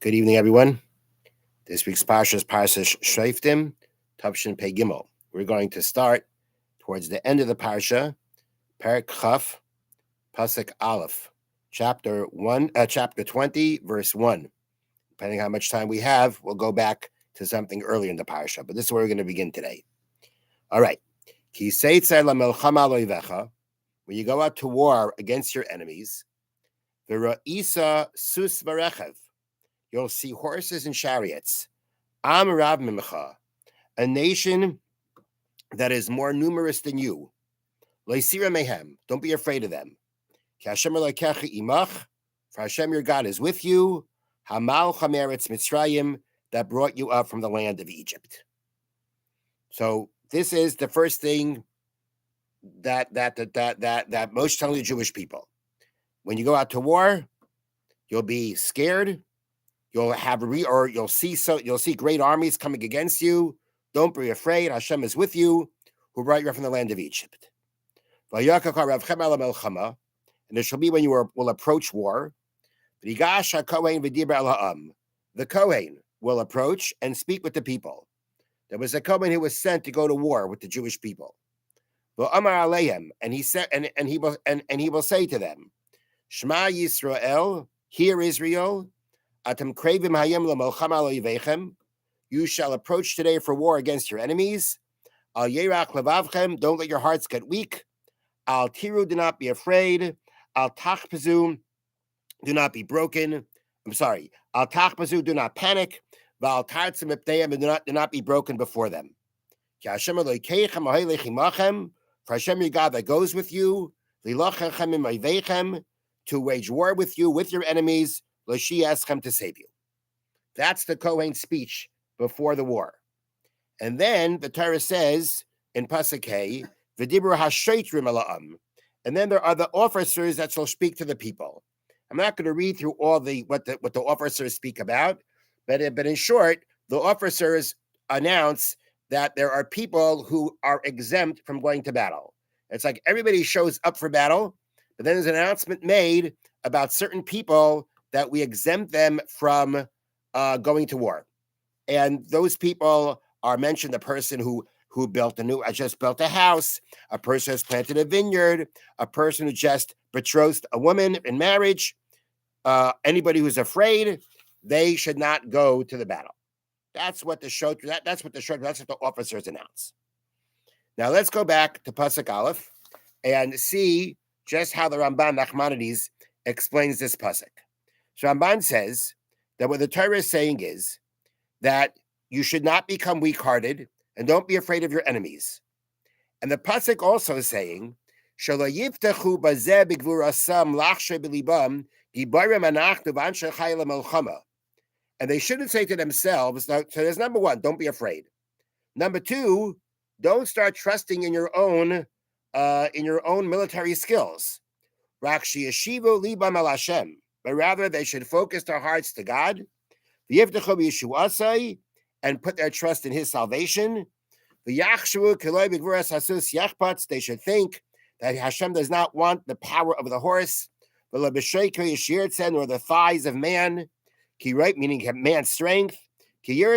Good evening, everyone. This week's Parsha is Parsha Shoftim, Tavshin Pei Gimel. We're going to start towards the end of the Parsha, Perek Chaf, Pasuk Aleph, chapter 20, verse 1. Depending how much time we have, we'll go back to something earlier in the Parsha, but this is where we're going to begin today. All right. Ki seitzei lamelchama lo yivecha, when you go out to war against your enemies, v'ra'isa sus v'rechev, you'll see horses and chariots. Am Rav Mimcha, a nation that is more numerous than you. Leisira mehem, don't be afraid of them. Ki Hashem Elokecha imach, for Hashem your God is with you. Hamal chameretz Mitzrayim, that brought you up from the land of Egypt. So this is the first thing that Moshe telling the Jewish people. When you go out to war, you'll be scared. You'll see great armies coming against you. Don't be afraid. Hashem is with you, who brought you up from the land of Egypt. And it shall be when you will approach war. The Kohen will approach and speak with the people. There was a Kohen who was sent to go to war with the Jewish people. And he said, and he will say to them, Shema Yisrael, hear Israel. You shall approach today for war against your enemies. Don't let your hearts get weak. Al tiru, do not be afraid. Al tachpazu, do not be broken. I'm sorry. Al tachpazu, do not panic. Val tartzim ipneim, and do not be broken before them. For Hashem your God that goes with you, to wage war with you, with your enemies, to save you. That's the Kohen's speech before the war. And then the Torah says in Pasuk Hey, V'dibur hashoitrim ala'am. And then there are the officers that shall speak to the people. I'm not going to read through all what the officers speak about, but in short, the officers announce that there are people who are exempt from going to battle. It's like everybody shows up for battle, but then there's an announcement made about certain people that we exempt them from going to war. And those people are mentioned: a person who just built a house, a person who's planted a vineyard, a person who just betrothed a woman in marriage. Anybody who's afraid, they should not go to the battle. That's what the officers announce. Now let's go back to Pasuk Aleph and see just how the Ramban Nachmanides explains this pasuk. So Ramban says that what the Torah is saying is that you should not become weak-hearted and don't be afraid of your enemies. And the pasuk also is saying, "Shelo yiftachu bazeh b'gvurasam lachshe b'libam gibarim anachnu v'anshe chayla melchama." And they shouldn't say to themselves. So there's number one: don't be afraid. Number two, don't start trusting in your own military skills. Rakshi yeshivu libam al Hashem, but rather they should focus their hearts to God. V'yivtechu b'yeshuasai, and put their trust in His salvation. V'yachshu kiloi b'gvuras hasus yachpatz, they should think that Hashem does not want the power of the horse, v'lo b'sheikah yeshirtzen, or the thighs of man. Ki-right, meaning man's strength. Hashem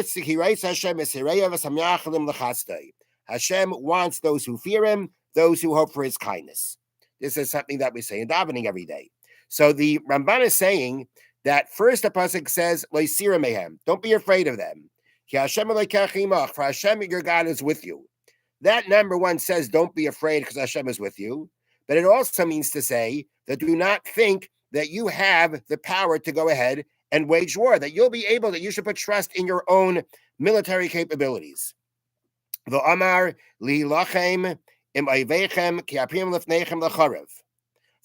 wants those who fear Him, those who hope for His kindness. This is something that we say in davening every day. So the Ramban is saying that first the pasuk says, "Leisira mehem," don't be afraid of them. Ki Hashem Elokecha imach, for Hashem your God is with you. That number one says, don't be afraid because Hashem is with you. But it also means to say that do not think that you have the power to go ahead and wage war, that you should put trust in your own military capabilities. V'amar lilachem im oivechem ki aprim lefnechem lacharev.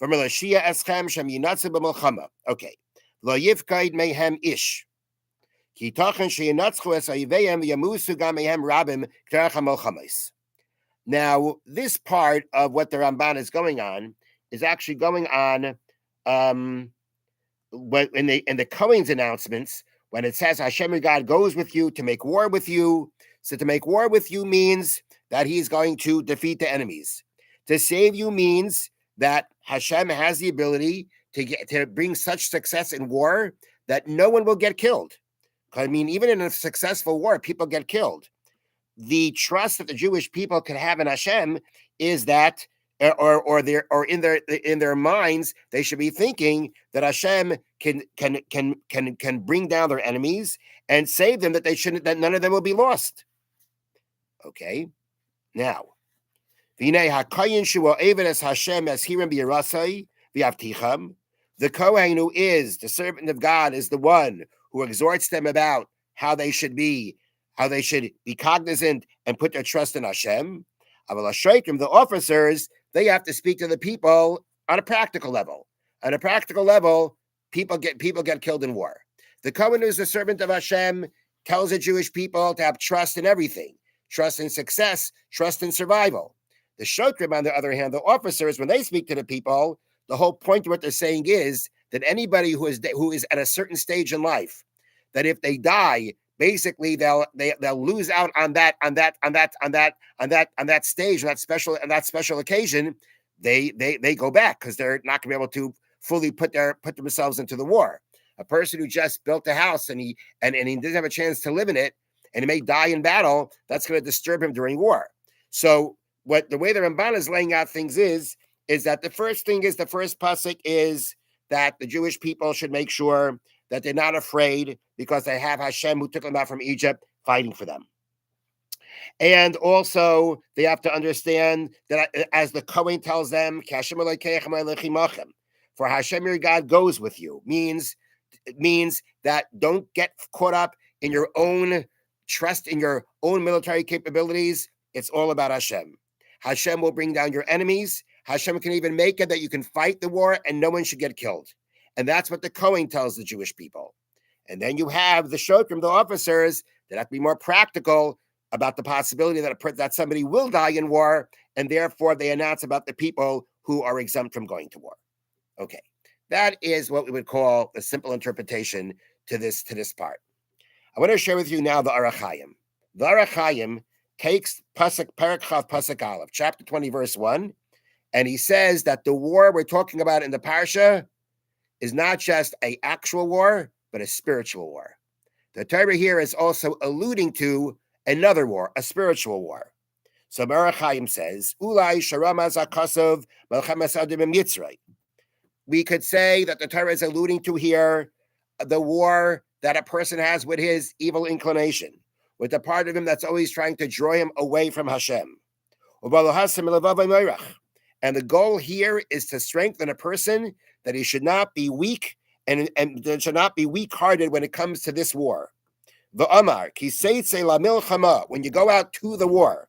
V'melashia eschem shem yinatzu b'melchama. Okay. Lo yifkaid mehem ish. Ki tachen sheyiнаtzchu es oiveim v'yamusu gam mehem rabim k'terach hamelchames. Now, this part of what the Ramban is going on is actually going on in the Kohen's announcements, when it says Hashem your God goes with you to make war with you. So to make war with you means that He's going to defeat the enemies. To save you means that Hashem has the ability to bring such success in war that no one will get killed. I mean, even in a successful war, people get killed. The trust that the Jewish people can have in Hashem is that, or in their minds, they should be thinking that Hashem can bring down their enemies and save them, that none of them will be lost. Okay, now, the Kohen, who is the servant of God, is the one who exhorts them about how they should be cognizant and put their trust in Hashem. The officers, they have to speak to the people on a practical level. On a practical level, people get killed in war. The Kohen, who is the servant of Hashem, tells the Jewish people to have trust in everything, trust in success, trust in survival. The Shoftim, on the other hand, the officers, when they speak to the people, the whole point of what they're saying is that anybody who is at a certain stage in life, that if they die, basically they'll lose out on that stage, on that special occasion. They go back because they're not going to be able to fully put themselves into the war. A person who just built a house and he doesn't have a chance to live in it, and he may die in battle, that's going to disturb him during war. So the way the Ramban is laying out things is that the first pasuk is that the Jewish people should make sure that they're not afraid because they have Hashem, who took them out from Egypt, fighting for them. And also they have to understand that, as the Kohen tells them, for Hashem your God goes with you, means that don't get caught up in your own trust in your own military capabilities. It's all about Hashem. Hashem will bring down your enemies. Hashem can even make it that you can fight the war and no one should get killed. And that's what the Kohen tells the Jewish people. And then you have the Shoftim, the officers, that have to be more practical about the possibility that somebody will die in war, and therefore they announce about the people who are exempt from going to war. Okay, that is what we would call a simple interpretation to this part. I want to share with you now the Orach Chaim. The Orach Chaim takes Parak Chav Pasuk Aleph, chapter 20, verse 1, and he says that the war we're talking about in the Parsha is not just an actual war, but a spiritual war. The Torah here is also alluding to another war, a spiritual war. So Orach Chaim says, Ulai Sharamaz HaKasov Melchemes Adim Yitzray. We could say that the Torah is alluding to here the war that a person has with his evil inclination, with the part of him that's always trying to draw him away from Hashem. And the goal here is to strengthen a person, that he should not be weak and should not be weak-hearted when it comes to this war. The Amar, when you go out to the war,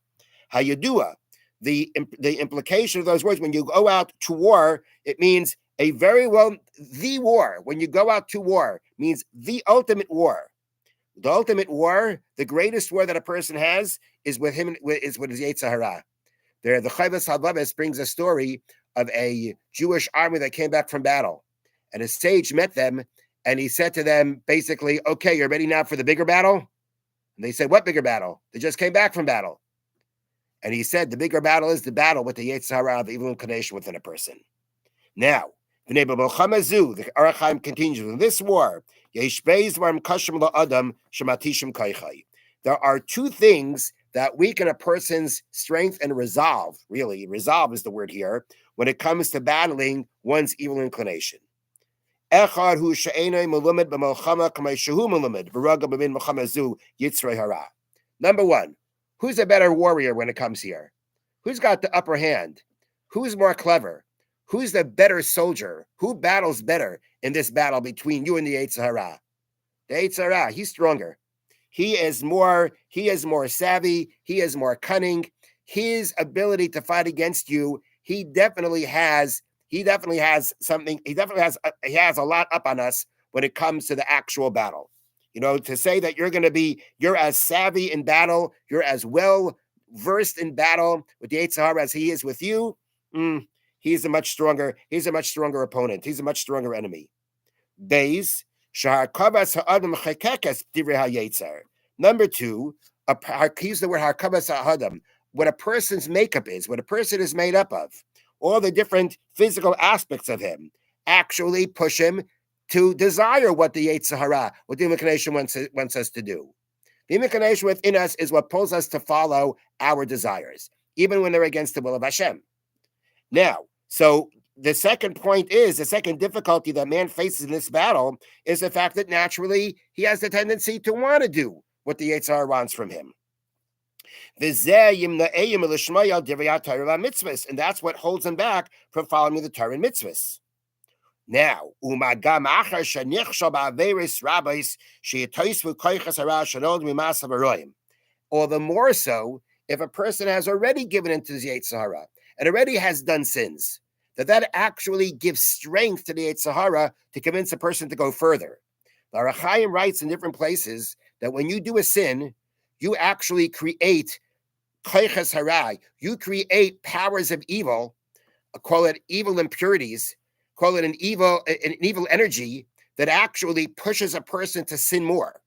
Hayadua, the implication of those words, when you go out to war, it means the war. When you go out to war, means the ultimate war. The ultimate war, the greatest war that a person has, is with his Yetzer Hara. There, the Chovos HaLevavos brings a story of a Jewish army that came back from battle, and a sage met them, and he said to them, basically, okay, you're ready now for the bigger battle? And they said, what bigger battle? They just came back from battle. And he said, the bigger battle is the battle with the Yetzer Hara, the evil inclination within a person. Now, the Orach Chaim continues, in this war, there are two things that weaken a person's strength and resolve. Really, resolve is the word here, when it comes to battling one's evil inclination. Number one, who's a better warrior when it comes here? Who's got the upper hand? Who's more clever? Who's the better soldier? Who battles better in this battle between you and the Yetzer Hara? The Yetzer Hara, he's stronger. He is more savvy. He is more cunning. His ability to fight against you, he definitely has something. He has a lot up on us when it comes to the actual battle. You know, to say that you're as savvy in battle, you're as well versed in battle with the Yetzer Hara as he is with you. He's a much stronger opponent. He's a much stronger enemy. Beis. Number two, use the word harkavas ha'adam. What a person's makeup is, what a person is made up of, all the different physical aspects of him, actually push him to desire what the Yetzer Hara, what the inclination wants us to do. The inclination within us is what pulls us to follow our desires, even when they're against the will of Hashem. Now, so the second difficulty that man faces in this battle is the fact that naturally he has the tendency to want to do what the Yetzer Hara wants from him. And that's what holds him back from following the Torah and mitzvahs. Now, all the more so if a person has already given into the Yetzer Hara and already has done sins, that actually gives strength to the Yetzer Hara to convince a person to go further. The Ohr HaChaim writes in different places that when you do a sin, you actually create koiches hara, you create powers of evil, call it evil impurities, call it an evil energy that actually pushes a person to sin more.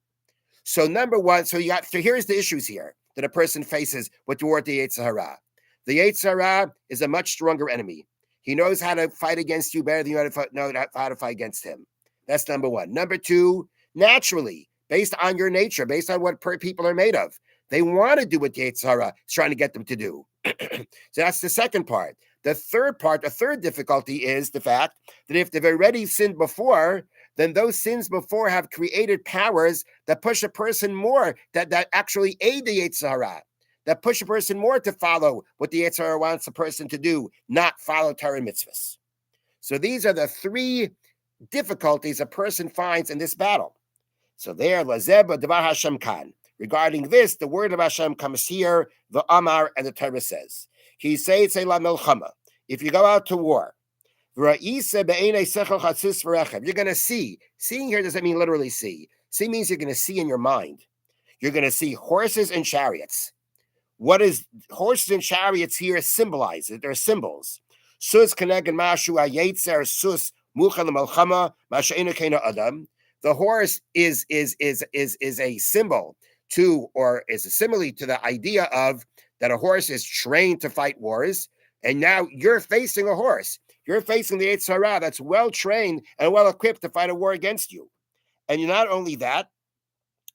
So number one, so here's the issues here that a person faces toward the Yetzer Hara. The Yetzer Hara is a much stronger enemy. He knows how to fight against you better than you know how to fight against him. That's number one. Number two, naturally, based on your nature, based on what people are made of, they want to do what the Yetzer Hara is trying to get them to do. So that's the second part. The third difficulty is the fact that if they've already sinned before, then those sins before have created powers that push a person more, that actually aid the Yetzer Hara, that push a person more to follow what the Yetzer Hara wants a person to do, not follow Torah mitzvahs. So these are the three difficulties a person finds in this battle. So there, Lazeba Devar Hashem Kan. Regarding this, the word of Hashem comes here, the Amar, and the Torah says, He says, La Milchama. If you go out to war, you're going to see. Seeing here doesn't mean literally see. See means you're going to see in your mind. You're going to see horses and chariots. What is horses and chariots here symbolize? They're symbols. Sus keneged mashu ayetzer sus mucha lemalchama masha'inu kena adam. The horse is a symbol to, or is a simile to the idea of that a horse is trained to fight wars, and now you're facing a horse. You're facing the Yetzer Hara that's well trained and well equipped to fight a war against you. And you're not only that,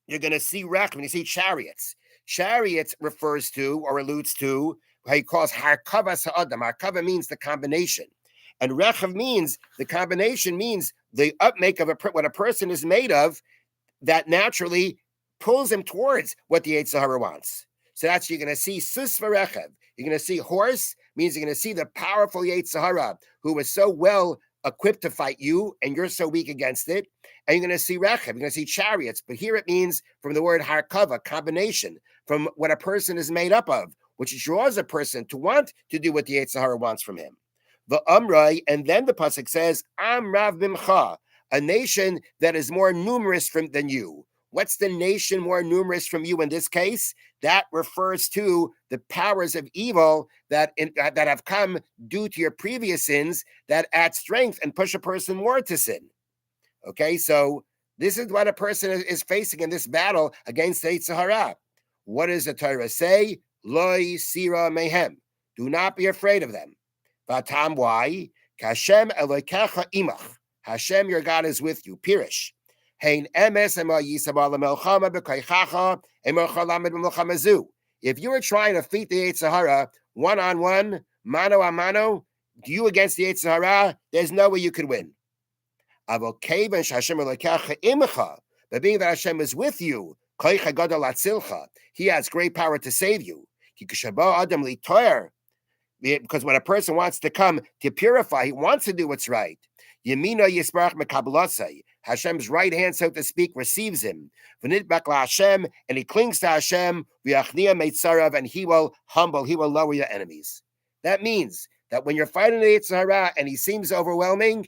you're going to see when you see chariots. Chariots refers to or alludes to how he calls harkava sa'adam. Harkava means the combination. And rechav means the combination, means the upmake of what a person is made of that naturally pulls him towards what the Yetzer Hara wants. So that's, you're going to see sus v'rechav. You're going to see horse, means you're going to see the powerful Yetzer Hara who was so well equipped to fight you and you're so weak against it. And you're going to see rechav, you're going to see chariots. But here it means from the word harkava, combination, from what a person is made up of, which draws a person to want to do what the Yetzer Hara wants from him. The Amrai, and then the pasuk says, Am Rav Mimcha, a nation that is more numerous than you. What's the nation more numerous from you in this case? That refers to the powers of evil that have come due to your previous sins that add strength and push a person more to sin. Okay, so this is what a person is facing in this battle against the Yetzer Hara. What does the Torah say? Loi sira mehem. Do not be afraid of them. Vatam, why? Hashem Elokecha imach. Hashem, your God, is with you. Pirish. Hein emes ema yisabah lemelchama b'koichacha emorcha lamed b'melchama zu. If you were trying to defeat the Yetzer Hara one-on-one, mano a mano, you against the Yetzer Hara, there's no way you could win. Avokeven Hashem Elokecha imcha. But being that Hashem is with you, koicha gadol atzilcha, He has great power to save you. Kikashabo adam litoyer. Because when a person wants to come to purify, he wants to do what's right. Yemina yisbarach mekabelasei. Hashem's right hand, so to speak, receives him. V'nitbak laHashem, and he clings to Hashem. V'yachnia meitzarav, and he will lower your enemies. That means that when you're fighting the Yetzer Hara and he seems overwhelming,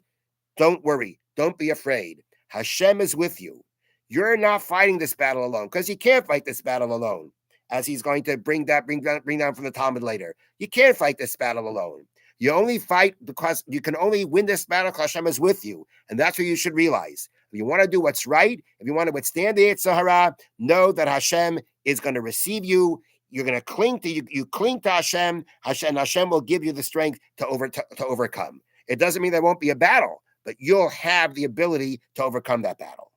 don't worry, don't be afraid. Hashem is with you. You're not fighting this battle alone, because you can't fight this battle alone, as he's going to bring down from the Talmud later. You can't fight this battle alone. You only fight because you can only win this battle because Hashem is with you. And that's what you should realize. If you want to do what's right, if you want to withstand the Yetzer Hara, know that Hashem is going to receive you. You're going to cling to you cling to Hashem, and Hashem will give you the strength to overcome. It doesn't mean there won't be a battle, but you'll have the ability to overcome that battle.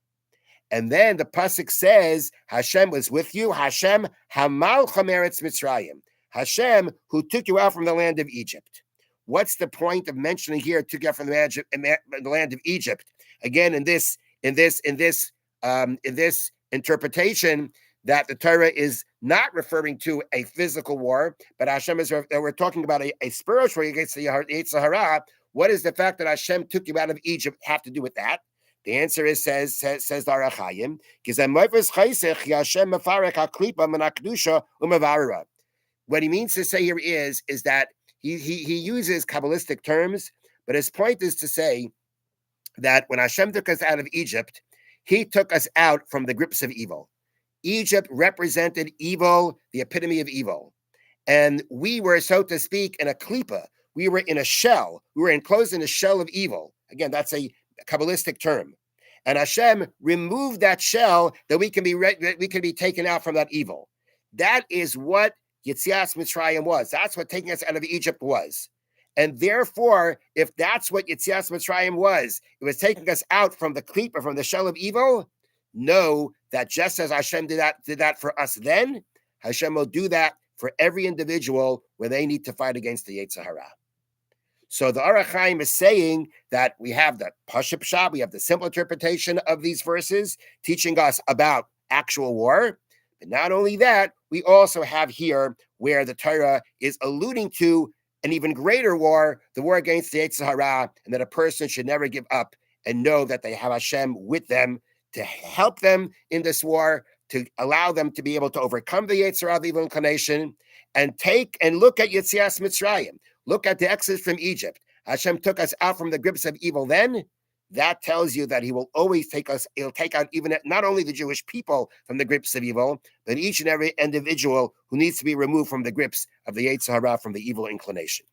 And then the pasuk says, Hashem was with you. Hashem hamal chameretz Mitzrayim. Hashem who took you out from the land of Egypt. What's the point of mentioning here took you out from the land of Egypt? Again, in this interpretation, that the Torah is not referring to a physical war, but Hashem is we're talking about a spiritual war against the Yetzer Hara. What does the fact that Hashem took you out of Egypt have to do with that? The answer is says the Aruch Chaim, what he means to say here is that he uses Kabbalistic terms, but his point is to say that when Hashem took us out of Egypt, he took us out from the grips of evil. Egypt represented evil, the epitome of evil. And we were, so to speak, in a klipa. We were in a shell. We were enclosed in a shell of evil. Again, that's a Kabbalistic term. And Hashem removed that shell that we can be taken out from that evil. That is what Yetzias Mitzrayim was. That's what taking us out of Egypt was. And therefore, if that's what Yetzias Mitzrayim was, it was taking us out from the klipa, from the shell of evil. Know that just as Hashem did that for us then, Hashem will do that for every individual when they need to fight against the Yetzer Hara. So the Aruch Chaim is saying that we have the Pashup Pshat, we have the simple interpretation of these verses, teaching us about actual war. But not only that, we also have here where the Torah is alluding to an even greater war, the war against the Yetzer Hara, and that a person should never give up and know that they have Hashem with them to help them in this war, to allow them to be able to overcome the Yetzer Hara, the evil inclination, and take and look at Yetzias Mitzrayim. Look at the exodus from Egypt. Hashem took us out from the grips of evil then. That tells you that he will always take us, he'll take out even not only the Jewish people from the grips of evil, but each and every individual who needs to be removed from the grips of the Yetzer Hara, from the evil inclination.